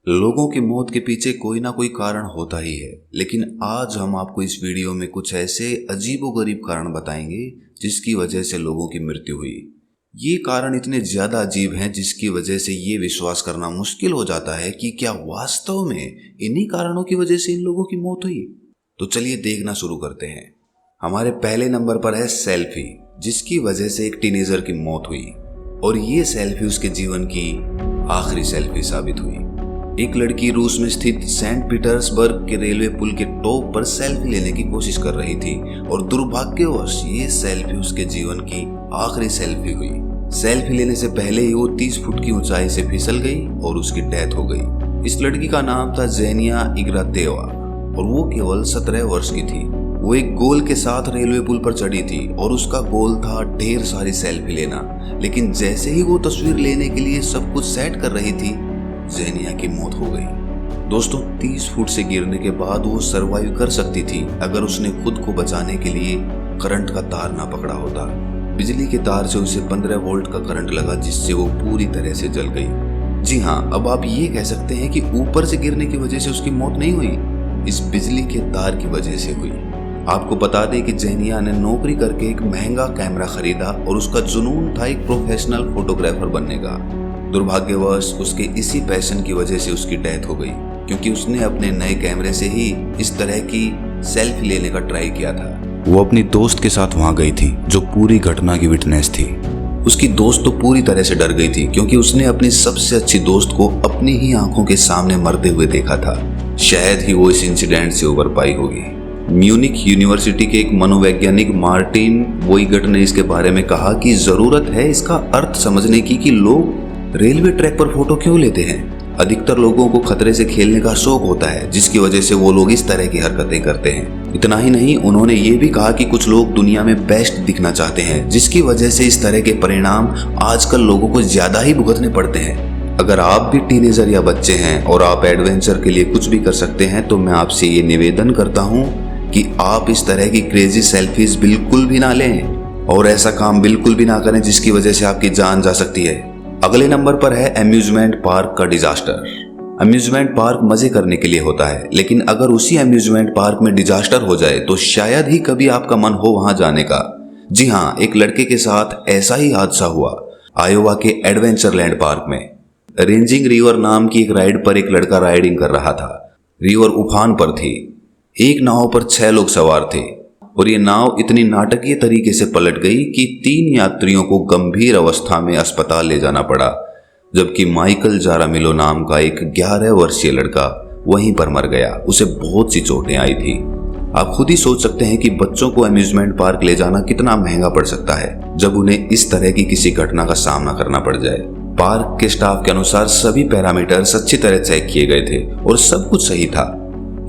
लोगों की मौत के पीछे कोई ना कोई कारण होता ही है, लेकिन आज हम आपको इस वीडियो में कुछ ऐसे अजीबोगरीब कारण बताएंगे जिसकी वजह से लोगों की मृत्यु हुई। ये कारण इतने ज्यादा अजीब हैं जिसकी वजह से ये विश्वास करना मुश्किल हो जाता है कि क्या वास्तव में इन्हीं कारणों की वजह से इन लोगों की मौत हुई। तो चलिए देखना शुरू करते हैं। हमारे पहले नंबर पर है सेल्फी, जिसकी वजह से एक टीनेजर की मौत हुई और ये सेल्फी उसके जीवन की आखिरी सेल्फी साबित हुई। एक लड़की रूस में स्थित सेंट पीटर्सबर्ग के रेलवे पुल के टॉप पर सेल्फी लेने की कोशिश कर रही थी और दुर्भाग्यवश ये सेल्फी उसके जीवन की आखिरी सेल्फी हुई। सेल्फी लेने से पहले ही वो 30 फुट की ऊंचाई से फिसल गई और उसकी डेथ हो गई। इस लड़की का नाम था ज़ेनिया इग्नातेवा और वो केवल 17 वर्ष की थी। वो एक गोल के साथ रेलवे पुल पर चढ़ी थी और उसका गोल था ढेर सारी सेल्फी लेना, लेकिन जैसे ही वो तस्वीर लेने के लिए सब कुछ सेट कर रही थी, ज़ेनिया की मौत हो गई। दोस्तों, 30 फुट से गिरने के बाद वो सरवाइव कर सकती थी अगर उसने खुद को बचाने के लिए करंट का तार ना पकड़ा होता। बिजली के तार से उसे 15 वोल्ट का करंट लगा, जिससे वो पूरी तरह से जल गई। जी हाँ, अब आप ये कह सकते हैं कि ऊपर से गिरने की वजह से उसकी मौत नहीं हुई, इस बिजली के तार की वजह से हुई। आपको बता दें कि ज़ेनिया ने नौकरी करके एक महंगा कैमरा खरीदा और उसका जुनून था एक प्रोफेशनल फोटोग्राफर बनने का। दुर्भाग्यवश उसके इसी पैशन की वजह से उसकी डेथ हो गई, क्योंकि उसने अपने नए कैमरे से ही इस तरह की सेल्फी लेने का ट्राई किया था। वो अपनी दोस्त के साथ वहां गई थी जो पूरी घटना की विटनेस थी। उसकी दोस्त तो पूरी तरह से डर गई थी, क्योंकि उसने अपनी सबसे अच्छी दोस्त को अपनी ही आंखों के सामने मरते हुए देखा था। शायद ही वो इस इंसिडेंट से उबर पाई होगी। म्यूनिक यूनिवर्सिटी के एक मनोवैज्ञानिक मार्टिन वोइगट ने इसके बारे में कहा कि जरूरत है इसका अर्थ समझने की कि लोग रेलवे ट्रैक पर फोटो क्यों लेते हैं। अधिकतर लोगों को खतरे से खेलने का शौक होता है, जिसकी वजह से वो लोग इस तरह की हरकतें करते हैं। इतना ही नहीं, उन्होंने ये भी कहा कि कुछ लोग दुनिया में बेस्ट दिखना चाहते हैं, जिसकी वजह से इस तरह के परिणाम आजकल लोगों को ज्यादा ही भुगतने पड़ते हैं। अगर आप भी टीनेजर या बच्चे हैं और आप एडवेंचर के लिए कुछ भी कर सकते हैं, तो मैं आपसे ये निवेदन करता हूँ कि आप इस तरह की क्रेजी सेल्फीज बिल्कुल भी ना लें और ऐसा काम बिल्कुल भी ना करें जिसकी वजह से आपकी जान जा सकती है। अगले नंबर पर है अम्यूजमेंट पार्क का डिजास्टर। अम्यूजमेंट पार्क मजे करने के लिए होता है, लेकिन अगर उसी अम्यूजमेंट पार्क में डिजास्टर हो जाए तो शायद ही कभी आपका मन हो वहां जाने का। जी हाँ, एक लड़के के साथ ऐसा ही हादसा हुआ आयोवा के एडवेंचरलैंड पार्क में। रेंजिंग रिवर नाम की एक राइड पर एक लड़का राइडिंग कर रहा था। रिवर उफान पर थी। एक नाव पर 6 लोग सवार थे और ये नाव इतनी नाटकीय तरीके से पलट गई कि 3 यात्रियों को गंभीर अवस्था में अस्पताल ले जाना पड़ा, जबकि माइकल जारामिलो नाम का एक 11 वर्षीय लड़का वहीं पर मर गया। उसे बहुत सी चोटें आई थी। आप खुद ही सोच सकते हैं कि बच्चों को अम्यूजमेंट पार्क ले जाना कितना महंगा पड़ सकता है जब उन्हें इस तरह की किसी घटना का सामना करना पड़ जाए। पार्क के स्टाफ के अनुसार सभी पैरामीटर्स अच्छी तरह चेक किए गए थे और सब कुछ सही था।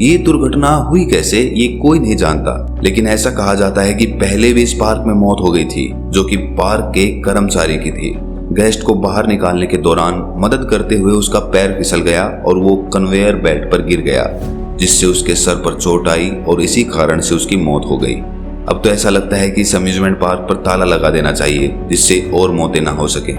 ये दुर्घटना हुई कैसे, ये कोई नहीं जानता, लेकिन ऐसा कहा जाता है कि पहले भी इस पार्क में मौत हो गई थी, जो कि पार्क के कर्मचारी की थी। गेस्ट को बाहर निकालने के दौरान मदद करते हुए उसका पैर फिसल गया और वो कन्वेयर बेल्ट पर गिर गया, जिससे उसके सर पर चोट आई और इसी कारण से उसकी मौत हो गई। अब तो ऐसा लगता है कि इस अम्यूजमेंट पार्क पर ताला लगा देना चाहिए, जिससे और मौतें ना हो सके।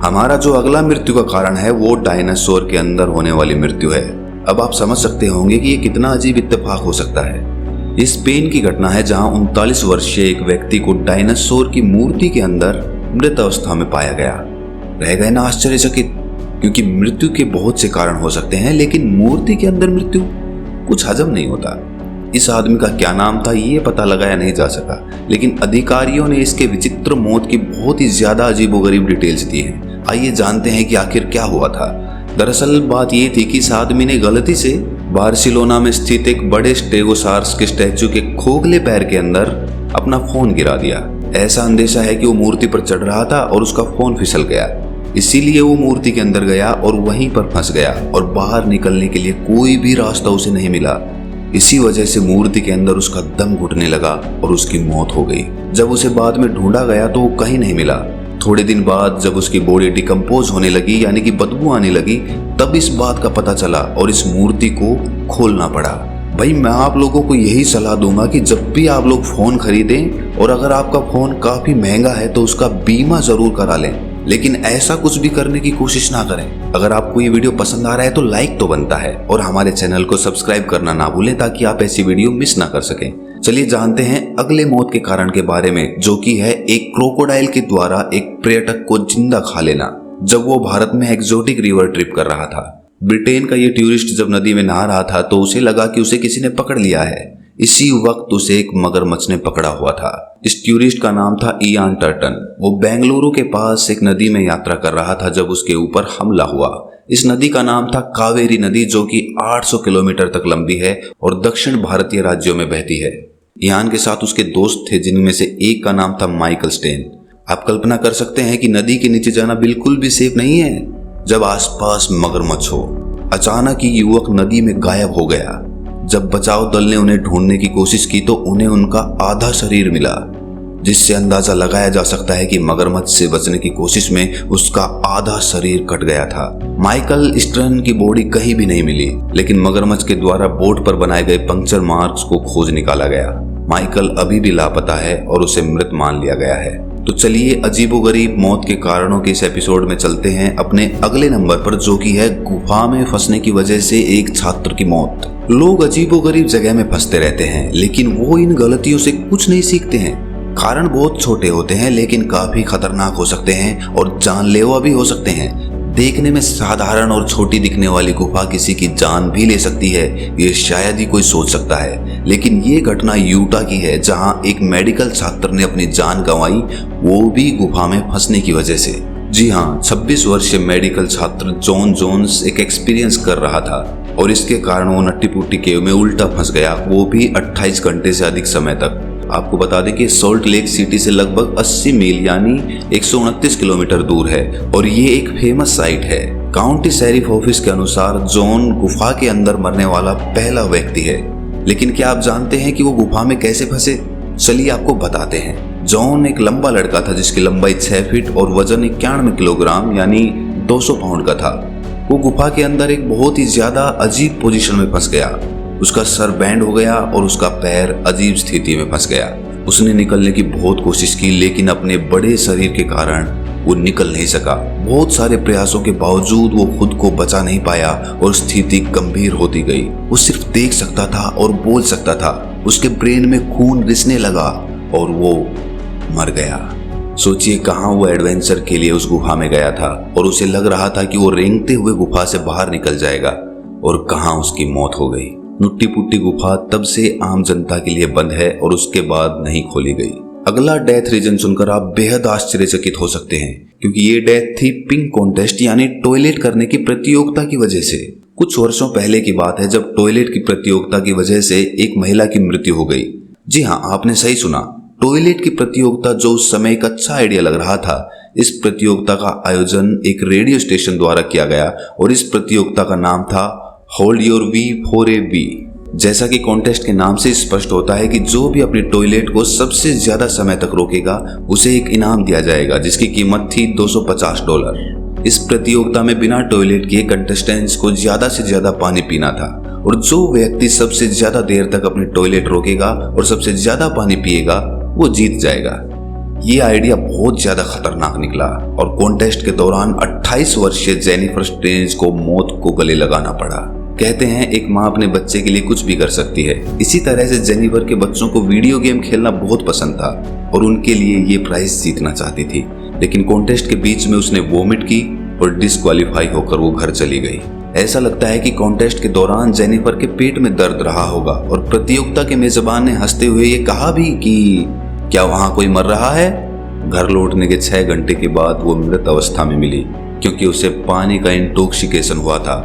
हमारा जो अगला मृत्यु का कारण है वो डायनासोर के अंदर होने वाली मृत्यु है। अब आप समझ सकते होंगे कि ये कितना अजीब इत्तेफाक हो सकता है। ये स्पेन की घटना है, जहां 39 वर्षीय एक व्यक्ति को डायनासोर की मूर्ति के अंदर मृत अवस्था में पाया गया। रह गए ना आश्चर्यचकित, क्योंकि मृत्यु के बहुत से कारण हो सकते हैं, लेकिन मूर्ति के अंदर मृत्यु, कुछ हजम नहीं होता। इस आदमी का क्या नाम था ये पता लगाया नहीं जा सका, लेकिन अधिकारियों ने इसके विचित्र मौत की बहुत ही ज्यादा अजीबोगरीब डिटेल्स दी हैं। आइए जानते हैं कि आखिर क्या हुआ था। दरअसल बात ये थी कि इस आदमी ने गलती से बार्सिलोना में स्थित एक बड़े स्टेगोसार्स के स्टैचू के खोखले पैर के अंदर अपना फोन गिरा दिया। ऐसा अंदेशा है कि वो मूर्ति पर चढ़ रहा था और उसका फोन फिसल गया, इसीलिए वो मूर्ति के अंदर गया और वहीं पर फंस गया और बाहर निकलने के लिए कोई भी रास्ता उसे नहीं मिला। इसी वजह से मूर्ति के अंदर उसका दम घुटने लगा और उसकी मौत हो गई। जब उसे बाद में ढूंढा गया तो वो कहीं नहीं मिला। थोड़े दिन बाद जब उसकी बॉडी डिकम्पोज होने लगी, यानी कि बदबू आने लगी, तब इस बात का पता चला और इस मूर्ति को खोलना पड़ा। भाई, मैं आप लोगों को यही सलाह दूंगा कि जब भी आप लोग फोन खरीदें और अगर आपका फोन काफी महंगा है तो उसका बीमा जरूर करा लें, लेकिन ऐसा कुछ भी करने की कोशिश ना करें। अगर आपको ये वीडियो पसंद आ रहा है तो लाइक तो बनता है और हमारे चैनल को सब्सक्राइब करना ना भूलें ताकि आप ऐसी वीडियो मिस ना कर सकें। चलिए जानते हैं अगले मौत के कारण के बारे में, जो कि है एक क्रोकोडाइल के द्वारा एक पर्यटक को जिंदा खा लेना जब वो भारत में एक्सोटिक रिवर ट्रिप कर रहा था। ब्रिटेन का ये टूरिस्ट जब नदी में नहा रहा था तो उसे लगा कि उसे किसी ने पकड़ लिया है। इसी वक्त उसे एक मगरमच्छ ने पकड़ा हुआ था। इस टूरिस्ट का नाम था इयान टर्टन। वो बेंगलुरु के पास एक नदी में यात्रा कर रहा था जब उसके ऊपर हमला हुआ। इस नदी का नाम था कावेरी नदी, जो कि 800 किलोमीटर तक लंबी है और दक्षिण भारतीय राज्यों में बहती है। इयान के साथ उसके दोस्त थे जिनमें से एक का नाम था माइकल स्टेन। आप कल्पना कर सकते हैं कि नदी के नीचे जाना बिल्कुल भी सेफ नहीं है जब आसपास मगरमच्छ हो। अचानक ही युवक नदी में गायब हो गया। जब बचाव दल ने उन्हें ढूंढने की कोशिश की तो उन्हें उनका आधा शरीर मिला, जिससे अंदाजा लगाया जा सकता है कि मगरमच्छ से बचने की कोशिश में उसका आधा शरीर कट गया था। माइकल स्टर्न की बॉडी कहीं भी नहीं मिली, लेकिन मगरमच्छ के द्वारा बोट पर बनाए गए पंक्चर मार्क्स को खोज निकाला गया। माइकल अभी भी लापता है और उसे मृत मान लिया गया है। तो चलिए अजीबोगरीब मौत के कारणों के इस एपिसोड में चलते हैं अपने अगले नंबर पर, जो कि है गुफा में फंसने की वजह से एक छात्र की मौत। लोग अजीबोगरीब जगह में फंसते रहते हैं, लेकिन वो इन गलतियों से कुछ नहीं सीखते हैं। कारण बहुत छोटे होते हैं लेकिन काफी खतरनाक हो सकते हैं और जानलेवा भी हो सकते हैं। देखने में साधारण और छोटी दिखने वाली गुफा किसी की जान भी ले सकती है, ये शायद ही कोई सोच सकता है। लेकिन ये घटना यूटा की है, जहां एक मेडिकल छात्र ने अपनी जान गंवाई, वो भी गुफा में फंसने की वजह से। जी हाँ, 26 वर्षीय मेडिकल छात्र जॉन जोन्स एक एक्सपीरियंस कर रहा था और इसके कारण वो नट्टी पुट्टी केव में उल्टा फंस गया, वो भी 28 घंटे से अधिक समय तक। आपको बता दें कि सॉल्ट लेक सिटी से लगभग 80 मील यानी 129 किलोमीटर दूर है और ये एक फेमस साइट है। काउंटी शेरिफ ऑफिस के अनुसार जॉन गुफा के अंदर मरने वाला पहला व्यक्ति है। लेकिन क्या आप जानते हैं कि वो गुफा में कैसे फंसे? चलिए आपको बताते हैं। जॉन एक लंबा लड़का था जिसकी लंबाई 6 फीट और वजन 91 किलोग्राम यानी 200 पाउंड का था। वो गुफा के अंदर एक बहुत ही ज्यादा अजीब पोजीशन में फंस गया। उसका सर बैंड हो गया और उसका पैर अजीब स्थिति में फंस गया। उसने निकलने की बहुत कोशिश की, लेकिन अपने बड़े शरीर के कारण वो निकल नहीं सका। बहुत सारे प्रयासों के बावजूद वो खुद को बचा नहीं पाया और स्थिति गंभीर होती गई। वो सिर्फ देख सकता था और बोल सकता था। उसके ब्रेन में खून रिसने लगा और वो मर गया। सोचिए कहाँ वो एडवेंचर के लिए उस गुफा में गया था और उसे लग रहा था कि वो रेंगते हुए गुफा से बाहर निकल जाएगा, और कहाँ उसकी मौत हो गई। नुट्टी पुट्टी गुफा तब से आम जनता के लिए बंद है और उसके बाद नहीं खोली गई। अगला डेथ रीजन सुनकर आप बेहद आश्चर्यचकित हो सकते हैं, क्योंकि ये डेथ थी पिंक कॉन्टेस्ट यानी टॉयलेट करने की प्रतियोगिता की वजह से। कुछ वर्षों पहले की बात है जब टॉयलेट की प्रतियोगिता की वजह से एक महिला की मृत्यु हो गई। जी हाँ, आपने सही सुना, टॉयलेट की प्रतियोगिता, जो उस समय एक अच्छा आइडिया लग रहा था। इस प्रतियोगिता का आयोजन एक रेडियो स्टेशन द्वारा किया गया और इस प्रतियोगिता का नाम था hold your V for a V. जैसा कि कॉन्टेस्ट के नाम से स्पष्ट होता है कि जो भी अपनी टॉयलेट को सबसे ज्यादा समय तक रोकेगा उसे एक इनाम दिया जाएगा, जिसकी कीमत थी $250। इस प्रतियोगिता में बिना टॉयलेट किए कंटेस्टेंट्स को ज्यादा से ज्यादा पानी पीना था और जो व्यक्ति सबसे ज्यादा देर तक अपनी टॉयलेट रोकेगा और सबसे ज्यादा पानी पिएगा वो जीत जाएगा। ये आइडिया बहुत ज्यादा खतरनाक निकला और कॉन्टेस्ट के दौरान 28 वर्षीय जेनिफर स्ट्रेंज को मौत को गले लगाना पड़ा। कहते हैं एक माँ अपने बच्चे के लिए कुछ भी कर सकती है। इसी तरह से जेनिफर के बच्चों को वीडियो गेम खेलना बहुत पसंद था और उनके लिए ये प्राइज जीतना चाहती थी, लेकिन कॉन्टेस्ट के बीच में उसने वोमिट की और डिस्क्वालीफाई होकर वो घर चली गई। ऐसा लगता है कि कॉन्टेस्ट के दौरान जेनिफर के पेट में दर्द रहा होगा और प्रतियोगिता के मेजबान ने हंसते हुए ये कहा भी कि क्या वहां कोई मर रहा है? घर लौटने के 6 घंटे के बाद वो मृत अवस्था में मिली, क्योंकि उसे पानी का इंटॉक्सिकेशन हुआ था।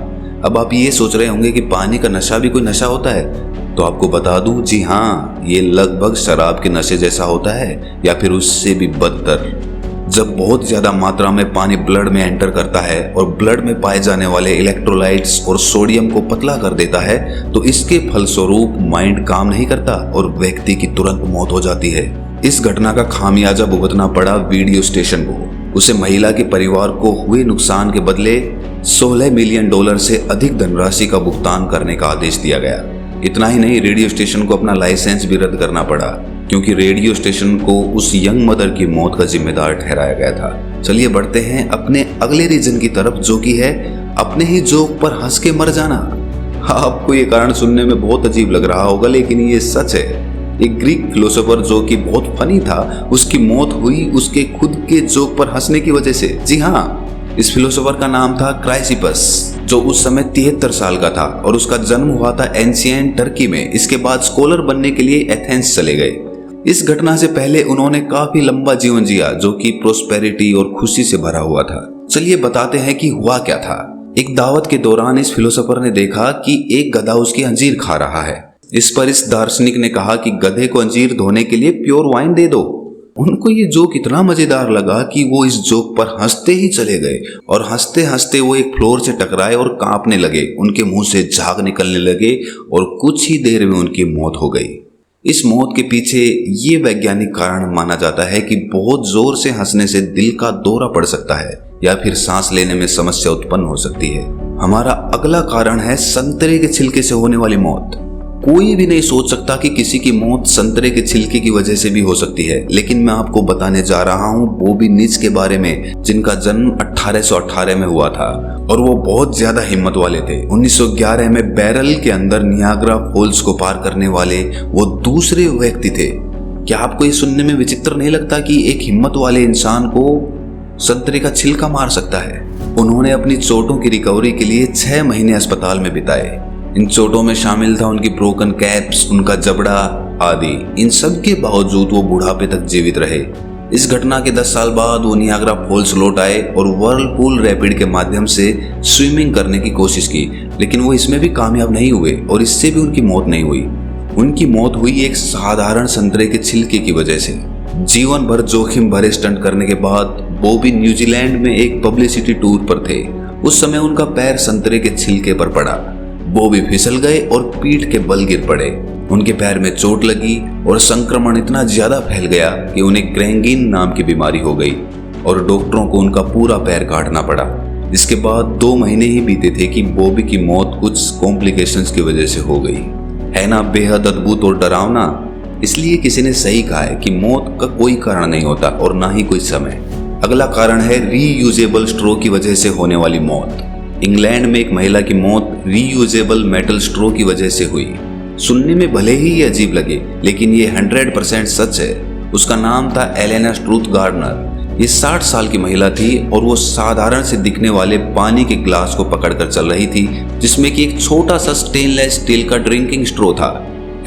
अब आप ये सोच रहे होंगे कि पानी का नशा भी कोई नशा होता है, तो आपको बता दूं, जी हाँ, ये लगभग शराब के नशे जैसा होता है या फिर उससे भी बदतर। जब बहुत ज्यादा मात्रा में पानी ब्लड में एंटर करता है और ब्लड में पाए जाने वाले इलेक्ट्रोलाइट्स और सोडियम को पतला कर देता है, तो इसके फलस्वरूप माइंड काम नहीं करता और व्यक्ति की तुरंत मौत हो जाती है। इस घटना का खामियाजा भुगतना पड़ा वीडियो स्टेशन को। उसे महिला के परिवार को हुए नुकसान के बदले $16 मिलियन से अधिक धनराशि का भुगतान करने का आदेश दिया गया। इतना ही नहीं, रेडियो स्टेशन को अपना लाइसेंस भी रद्द करना पड़ा। क्योंकि रेडियो स्टेशन को उस यंग मदर की मौत का जिम्मेदार ठहराया गया था। चलिए बढ़ते हैं अपने अगले रीजन की तरफ, जो कि है अपने ही जोक पर हंस के मर जाना। आपको ये कारण सुनने में बहुत अजीब लग रहा होगा, लेकिन ये सच है। एक ग्रीक फिलोसोफर जो कि बहुत फनी था, उसकी मौत हुई उसके खुद के जोक पर हंसने की वजह से। जी हाँ, इस फिलोसोफर का नाम था क्राइसिपस, जो उस समय 73 साल का था और उसका जन्म हुआ था एंशिएंट टर्की में। इसके बाद स्कॉलर बनने के लिए एथेंस चले गए। इस घटना से पहले उन्होंने काफी लंबा जीवन जिया, जो कि प्रोस्पेरिटी और खुशी से भरा हुआ था। चलिए बताते हैं कि हुआ क्या था। एक दावत के दौरान इस फिलोसोफर ने देखा कि एक गधा उसकी अंजीर खा रहा है। इस पर इस दार्शनिक ने कहा कि गधे को अंजीर धोने के लिए प्योर वाइन दे दो। उनको ये जोक इतना मजेदार लगा कि वो इस जोक पर हंसते ही चले गए और हंसते हंसते वो एक फ्लोर से टकराए और कांपने लगे। उनके मुंह से झाग निकलने लगे और कुछ ही देर में उनकी मौत हो गई। इस मौत के पीछे ये वैज्ञानिक कारण माना जाता है कि बहुत जोर से हंसने से दिल का दौरा पड़ सकता है या फिर सांस लेने में समस्या उत्पन्न हो सकती है। हमारा अगला कारण है संतरे के छिलके से होने वाली मौत। कोई भी नहीं सोच सकता कि किसी की मौत संतरे के छिलके की वजह से भी हो सकती है, लेकिन मैं आपको बताने जा रहा हूँ बॉबी निच के बारे में, जिनका जन्म 1818 में हुआ था और वो बहुत ज्यादा हिम्मत वाले थे। 1911 में बैरल के अंदर नियाग्रा फॉल्स को पार करने वाले वो दूसरे व्यक्ति थे। क्या आपको ये सुनने में विचित्र नहीं लगता कि एक हिम्मत वाले इंसान को संतरे का छिलका मार सकता है? उन्होंने अपनी चोटों की रिकवरी के लिए 6 महीने अस्पताल में बिताए। इन चोटों में शामिल था उनकी ब्रोकन कैप्स, उनका जबड़ा आदि। इन सब के बावजूद वो बुढ़ापे तक जीवित रहे। इस घटना के 10 साल बाद वो नियाग्रा फॉल्स लौट आए और व्हर्लपूल रैपिड के माध्यम से स्विमिंग करने की कोशिश की, लेकिन वो इसमें भी कामयाब नहीं हुए और इससे भी उनकी मौत नहीं हुई। उनकी मौत हुई एक साधारण संतरे के छिलके की वजह से। जीवन भर जोखिम भरे स्टंट करने के बाद बॉबी न्यूजीलैंड में एक पब्लिसिटी टूर पर थे। उस समय उनका पैर संतरे के छिलके पर पड़ा। बॉबी फिसल गए और पीठ के बल गिर पड़े। उनके पैर में चोट लगी और संक्रमण इतना ज्यादा फैल गया कि उन्हें ग्रेंगिन नाम की बीमारी हो गई और डॉक्टरों को उनका पूरा पैर काटना पड़ा। इसके बाद 2 महीने ही बीते थे कि बॉबी की मौत कुछ कॉम्प्लिकेशंस की वजह से हो गई। है ना बेहद अद्भुत और डरावना? इसलिए किसी ने सही कहा है कि मौत का कोई कारण नहीं होता और ना ही कोई समय। अगला कारण है रीयूजेबल स्ट्रो की वजह से होने वाली मौत। इंग्लैंड में एक महिला की मौत रीयूजेबल मेटल स्ट्रो की वजह से हुई। सुनने में भले ही ये अजीब लगे, लेकिन ये 100% सच है। उसका नाम था एलेना स्ट्रूथ गार्डनर। ये 60 साल की महिला थी और वो साधारण से दिखने वाले पानी के ग्लास को पकड़कर चल रही थी, जिसमें कि एक छोटा सा स्टेनलेस स्टील का ड्रिंकिंग स्ट्रो था।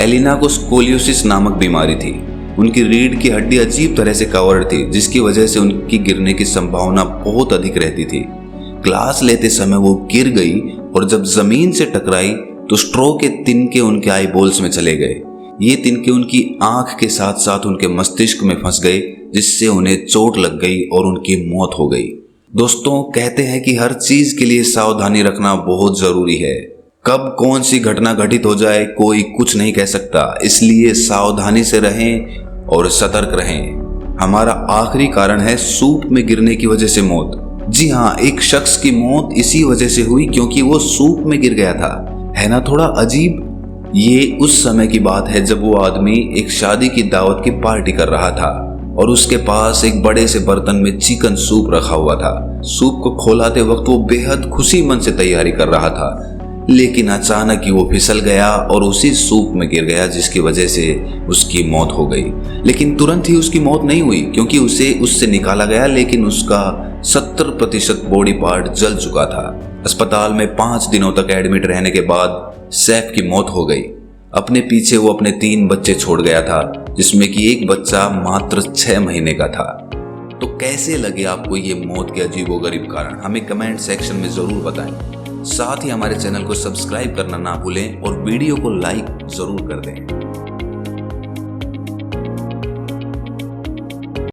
एलिना को स्कोलियोसिस नामक बीमारी थी। उनकी रीढ़ की हड्डी अजीब तरह से कवर्ड थी, जिसकी वजह से उनकी गिरने की संभावना बहुत अधिक रहती थी। ग्लास लेते समय वो गिर गई और जब जमीन से टकराई तो स्ट्रो के तिनके उनके आईबॉल्स में चले गए। ये तिनके उनकी आंख के साथ साथ उनके मस्तिष्क में फंस गए, जिससे उन्हें चोट लग गई और उनकी मौत हो गई। दोस्तों, कहते हैं कि हर चीज के लिए सावधानी रखना बहुत जरूरी है। कब कौन सी घटना घटित हो जाए कोई कुछ नहीं कह सकता, इसलिए सावधानी से रहें और सतर्क रहें। हमारा आखिरी कारण है सूप में गिरने की वजह से मौत। जी हाँ, एक शख्स की मौत इसी वजह से हुई क्योंकि वो सूप में गिर गया था। है ना थोड़ा अजीब? ये उस समय की बात है जब वो आदमी एक शादी की दावत की पार्टी कर रहा था और उसके पास एक बड़े से बर्तन में चिकन सूप रखा हुआ था। सूप को खोलाते वक्त वो बेहद खुशी मन से तैयारी कर रहा था, लेकिन अचानक ही वो फिसल गया और उसी सूप में गिर गया, जिसकी वजह से उसकी मौत हो गई। लेकिन तुरंत ही उसकी मौत नहीं हुई क्योंकि उसे उससे निकाला गया, लेकिन उसका 70% बॉडी पार्ट जल चुका था। अस्पताल में 5 दिनों तक एडमिट रहने के बाद सैफ की मौत हो गई। अपने पीछे वो अपने 3 बच्चे छोड़ गया था, जिसमें कि एक बच्चा मात्र 6 महीने का था। तो कैसे लगे आपको ये मौत के अजीबोगरीब कारण? हमें कमेंट सेक्शन में जरूर बताएं। साथ ही हमारे चैनल को सब्सक्राइब करना ना भूलें और वीडियो को लाइक जरूर कर दें।